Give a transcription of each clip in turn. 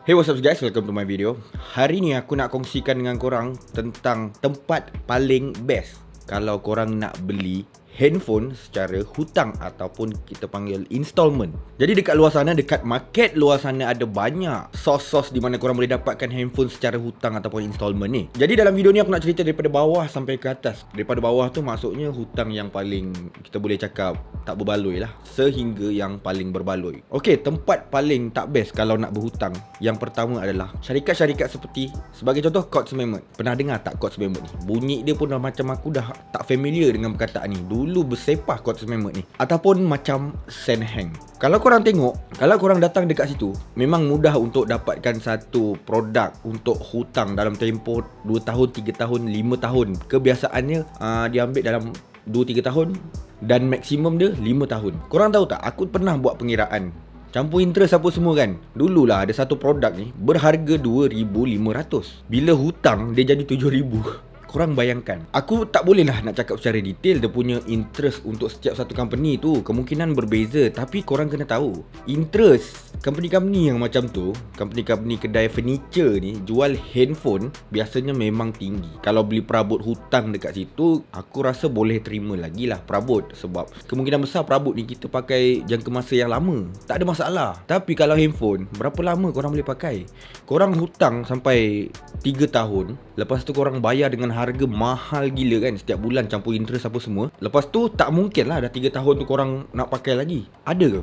Hey, what's up guys, welcome to my video. Hari ni aku nak kongsikan dengan korang tentang tempat paling best kalau korang nak beli handphone secara hutang ataupun kita panggil installment. Jadi dekat luar sana, dekat market luar sana ada banyak sos-sos di mana korang boleh dapatkan handphone secara hutang ataupun installment ni. Jadi dalam video ni aku nak cerita daripada bawah sampai ke atas. Daripada bawah tu maksudnya hutang yang paling kita boleh cakap tak berbaloi lah, sehingga yang paling berbaloi. Okey, tempat paling tak best kalau nak berhutang, yang pertama adalah syarikat-syarikat seperti, sebagai contoh, Quartz Member. Pernah dengar tak Quartz Member ni? Bunyi dia pun dah macam aku dah tak familiar dengan perkataan ni. Dulu bersepah Quartz Member ni. Ataupun macam Senheng. Kalau korang tengok, kalau korang datang dekat situ, memang mudah untuk dapatkan satu produk untuk hutang dalam tempoh 2 tahun, 3 tahun, 5 tahun. Kebiasaannya dia ambil dalam 2-3 tahun dan maksimum dia 5 tahun. Korang tahu tak, aku pernah buat pengiraan campur interest apa semua kan. Dululah ada satu produk ni berharga 2,500. Bila hutang dia jadi 7,000. Korang bayangkan, aku tak boleh lah nak cakap secara detail dia punya interest untuk setiap satu company tu, kemungkinan berbeza. Tapi korang kena tahu, interest company-company yang macam tu, company-company kedai furniture ni, jual handphone biasanya memang tinggi. Kalau beli perabot hutang dekat situ, aku rasa boleh terima lagi lah perabot. Sebab kemungkinan besar perabot ni kita pakai jangka masa yang lama, tak ada masalah. Tapi kalau handphone, berapa lama korang boleh pakai? Korang hutang sampai 3 tahun, lepas tu korang bayar dengan harga mahal gila kan, setiap bulan campur interest apa semua. Lepas tu tak mungkin lah dah 3 tahun tu korang nak pakai lagi. Ada ke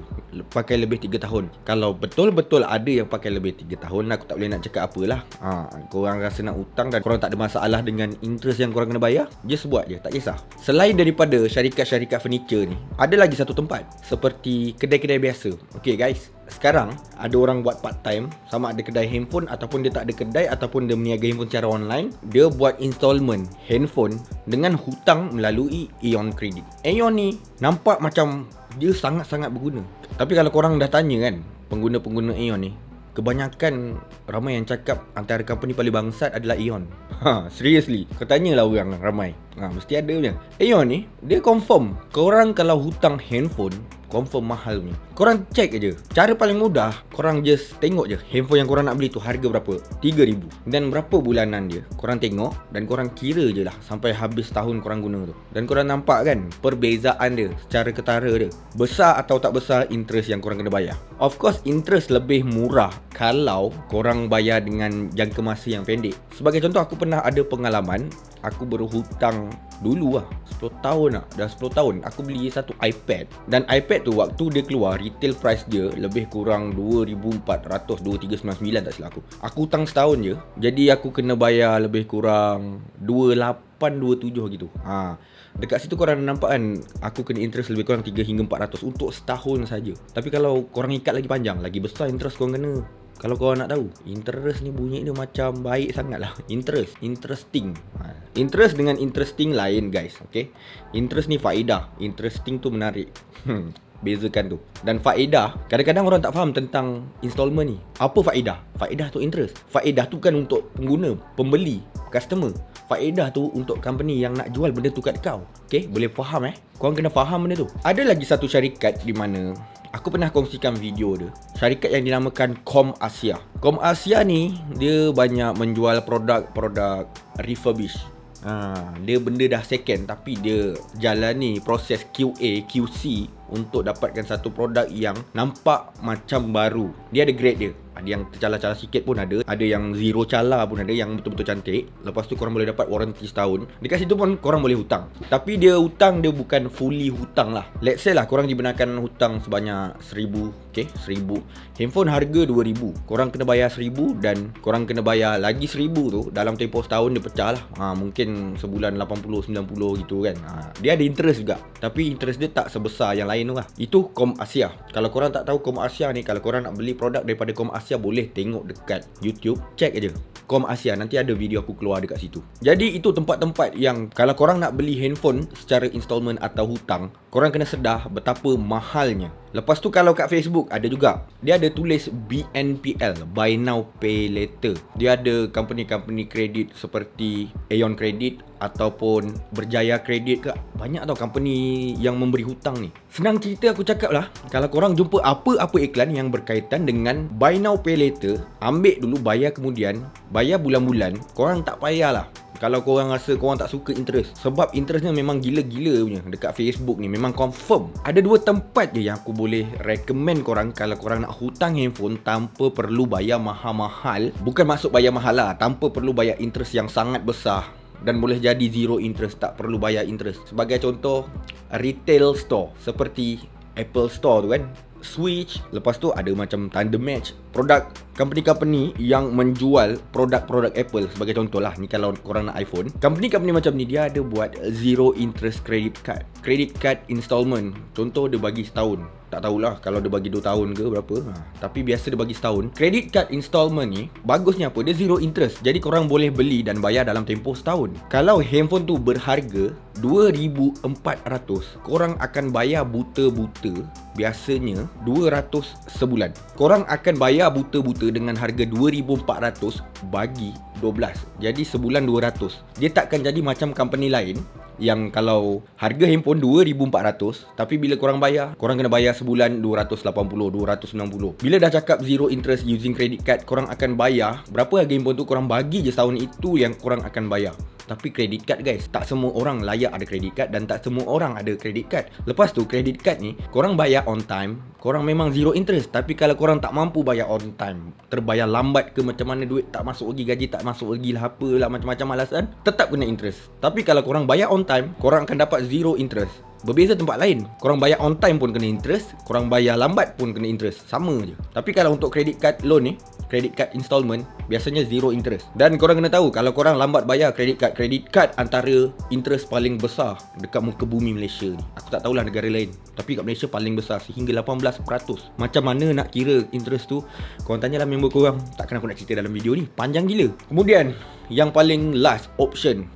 pakai lebih 3 tahun? Kalau betul-betul ada yang pakai lebih 3 tahun, aku tak boleh nak cakap apalah. Korang rasa nak hutang dan korang tak ada masalah dengan interest yang korang kena bayar, just buat je, tak kisah. Selain daripada syarikat-syarikat furniture ni, ada lagi satu tempat seperti kedai-kedai biasa. Okay guys, sekarang ada orang buat part time, sama ada kedai handphone ataupun dia tak ada kedai ataupun dia meniaga handphone secara online. Dia buat installment handphone dengan hutang melalui Aeon Credit. Aeon ni nampak macam dia sangat-sangat berguna. Tapi kalau korang dah tanya kan, pengguna-pengguna Aeon ni, kebanyakan ramai yang cakap antara company paling bangsat adalah Aeon. Seriously, kau tanyalah orang ramai, mesti ada punya. Aeon ni, dia confirm korang kalau hutang handphone, confirm mahal ni. Korang check aja. Cara paling mudah, korang just tengok je handphone yang korang nak beli tu harga berapa, 3,000, dan berapa bulanan dia. Korang tengok dan korang kira je lah sampai habis tahun korang guna tu. Dan korang nampak kan perbezaan dia secara ketara dia, besar atau tak besar interest yang korang kena bayar. Of course interest lebih murah kalau korang bayar dengan jangka masa yang pendek. Sebagai contoh, aku pernah ada pengalaman, aku berhutang dulu lah 10 tahun lah, dah 10 tahun aku beli satu iPad. Dan iPad tu waktu dia keluar, retail price dia lebih kurang 2,400, 2,399 tak silap aku. Aku hutang setahun je, jadi aku kena bayar lebih kurang 2,827 gitu. Dekat situ korang nampak kan, aku kena interest lebih kurang 3 hingga 400 untuk setahun saja. Tapi kalau korang ikat lagi panjang, lagi besar interest korang kena. Kalau korang nak tahu, interest ni bunyi dia macam baik sangat lah. Interesting. Interest dengan interesting lain guys, okay? Interest ni faedah, interesting tu menarik. Bezakan tu. Dan faedah, kadang-kadang orang tak faham tentang installment ni. Apa faedah? Faedah tu interest. Faedah tu kan untuk pengguna, pembeli, customer. Faedah tu untuk company yang nak jual benda tu kat kau. Okay, boleh faham Korang kena faham benda tu. Ada lagi satu syarikat di mana aku pernah kongsikan video dia. Syarikat yang dinamakan ComAsia. ComAsia ni dia banyak menjual produk-produk refurbish. Dia benda dah second tapi dia jalani proses QA, QC untuk dapatkan satu produk yang nampak macam baru. Dia ada grade dia. Ada yang tercala-cala sikit pun ada yang zero cala pun ada, yang betul-betul cantik. Lepas tu korang boleh dapat warranty setahun. Dekat situ pun korang boleh hutang. Tapi dia hutang dia bukan fully hutang lah. Let's say lah korang dibenarkan hutang sebanyak 1,000, okay, 1,000. Handphone harga 2,000. Korang kena bayar 1,000 dan korang kena bayar lagi 1,000 tu dalam tempoh setahun dia pecah lah. Mungkin sebulan 80, 90 gitu kan. Dia ada interest juga, tapi interest dia tak sebesar yang lain tu lah. Itu ComAsia. Kalau korang tak tahu ComAsia ni, kalau korang nak beli produk daripada ComAsia, boleh tengok dekat YouTube, check aja ComAsia, nanti ada video aku keluar dekat situ. Jadi itu tempat-tempat yang kalau korang nak beli handphone secara installment atau hutang, korang kena sedar betapa mahalnya. Lepas tu kalau kat Facebook ada juga, dia ada tulis BNPL, Buy Now Pay Later. Dia ada company-company kredit seperti Aeon Credit ataupun Berjaya Credit ke. Banyak tau company yang memberi hutang ni. Senang cerita aku cakap lah, kalau korang jumpa apa-apa iklan yang berkaitan dengan Buy Now Pay Later, ambil dulu, bayar kemudian, bayar bulan-bulan. Korang tak payahlah kalau korang rasa korang tak suka interest. Sebab interestnya memang gila-gila punya dekat Facebook ni, memang confirm. Ada 2 tempat je yang aku boleh recommend korang kalau korang nak hutang handphone tanpa perlu bayar mahal-mahal. Bukan maksud bayar mahal lah, tanpa perlu bayar interest yang sangat besar. Dan boleh jadi zero interest, tak perlu bayar interest. Sebagai contoh, retail store seperti Apple Store tu kan, Switch. Lepas tu ada macam Thunder Match, produk company-company yang menjual produk-produk Apple. Sebagai contoh lah, ni kalau korang nak iPhone, company-company macam ni dia ada buat zero interest credit card, credit card installment. Contoh dia bagi setahun, tak tahulah kalau dia bagi 2 tahun ke berapa, tapi biasa dia bagi setahun. Credit card installment ni bagusnya apa? Dia zero interest, jadi korang boleh beli dan bayar dalam tempoh setahun. Kalau handphone tu berharga 2,400, korang akan bayar buta-buta biasanya 200 sebulan. Korang akan bayar buta-buta dengan harga 2,400 bagi 12, jadi sebulan 200. Dia takkan jadi macam company lain yang kalau harga handphone 2,400, tapi bila korang bayar, korang kena bayar sebulan 280, 290. Bila dah cakap zero interest using credit card, korang akan bayar berapa harga handphone tu, korang bagi je setahun, itu yang korang akan bayar. Tapi credit card guys, tak semua orang layak ada credit card dan tak semua orang ada credit card. Lepas tu credit card ni, korang bayar on time, korang memang zero interest. Tapi kalau korang tak mampu bayar on time, terbayar lambat ke macam mana, duit tak masuk lagi, gaji tak masuk lagi lah, apalah macam-macam alasan, tetap kena interest. Tapi kalau korang bayar on time, korang akan dapat zero interest. Berbeza tempat lain, korang bayar on time pun kena interest, korang bayar lambat pun kena interest, sama je. Tapi kalau untuk credit card loan ni, credit card installment, biasanya zero interest. Dan korang kena tahu, kalau korang lambat bayar credit card antara interest paling besar dekat muka bumi Malaysia ni. Aku tak tahulah negara lain, tapi kat Malaysia paling besar, sehingga 18%. Macam mana nak kira interest tu? Korang tanyalah member korang, takkan aku nak cerita dalam video ni, panjang gila. Kemudian yang paling last option,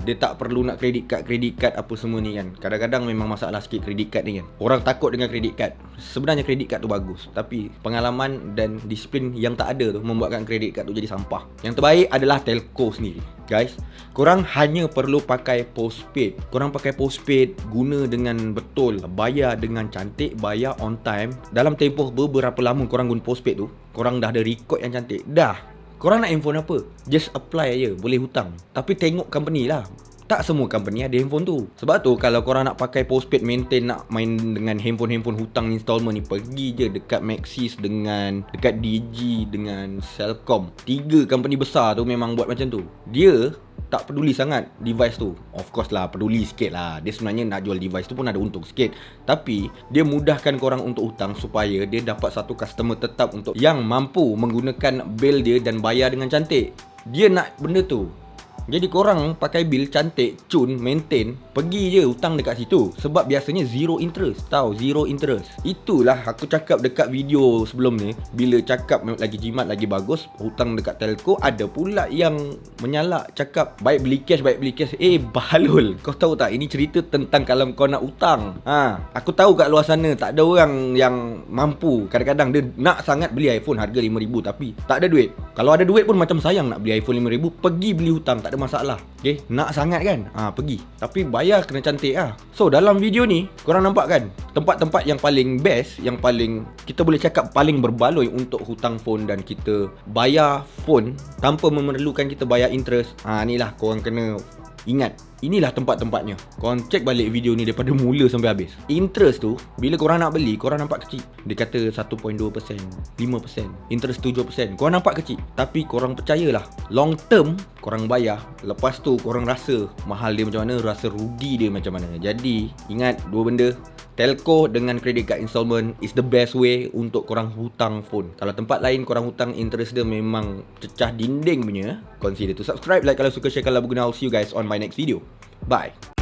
dia tak perlu nak credit card apa semua ni kan. Kadang-kadang memang masalah sikit credit card ni kan. Orang takut dengan credit card. Sebenarnya credit card tu bagus, tapi pengalaman dan disiplin yang tak ada tu membuatkan credit card tu jadi sampah. Yang terbaik adalah telco sendiri. Guys, korang hanya perlu pakai postpaid. Korang pakai postpaid, guna dengan betul, bayar dengan cantik, bayar on time. Dalam tempoh beberapa lama korang guna postpaid tu, korang dah ada record yang cantik. Dah, korang nak handphone apa? Just apply je, boleh hutang. Tapi tengok company lah. Tak semua company ada handphone tu. Sebab tu kalau korang nak pakai postpaid, maintain, nak main dengan handphone hutang installment ni, pergi je dekat Maxis dengan dekat Digi dengan Celcom. 3 company besar tu memang buat macam tu. Dia tak peduli sangat device tu. Of course lah, peduli sikit lah. Dia sebenarnya nak jual device tu pun ada untung sikit. Tapi dia mudahkan korang untuk hutang supaya dia dapat satu customer tetap untuk yang mampu menggunakan bil dia dan bayar dengan cantik. Dia nak benda tu. Jadi korang pakai bil cantik, cun, maintain, pergi je hutang dekat situ. Sebab biasanya zero interest. Tahu, zero interest. Itulah aku cakap dekat video sebelum ni. Bila cakap lagi jimat, lagi bagus hutang dekat telco, ada pula yang menyalak, cakap baik beli cash. Balul, kau tahu tak, ini cerita tentang kalau kau nak hutang. Aku tahu kat luar sana tak ada orang yang mampu. Kadang-kadang dia nak sangat beli iPhone harga RM5,000 tapi tak ada duit. Kalau ada duit pun macam sayang nak beli iPhone RM5,000, pergi beli hutang, tak ada masalah. Okay, nak sangat kan, pergi, tapi bayar kena cantik lah. So dalam video ni korang nampak kan, tempat-tempat yang paling best, yang paling kita boleh cakap paling berbaloi untuk hutang phone dan kita bayar phone tanpa memerlukan kita bayar interest. Inilah korang kena ingat. Inilah tempat-tempatnya. Korang cek balik video ni daripada mula sampai habis. Interest tu, bila korang nak beli, korang nampak kecil. Dia kata 1.2%, 5%, interest 7%. Korang nampak kecil, tapi korang percayalah, long term korang bayar, lepas tu korang rasa mahal dia macam mana, rasa rugi dia macam mana. Jadi ingat 2 benda. Telco dengan credit card installment is the best way untuk korang hutang phone. Kalau tempat lain korang hutang, interest dia memang cecah dinding punya. Consider to subscribe, like kalau suka, share kalau berguna. I'll see you guys on my next video. Bye.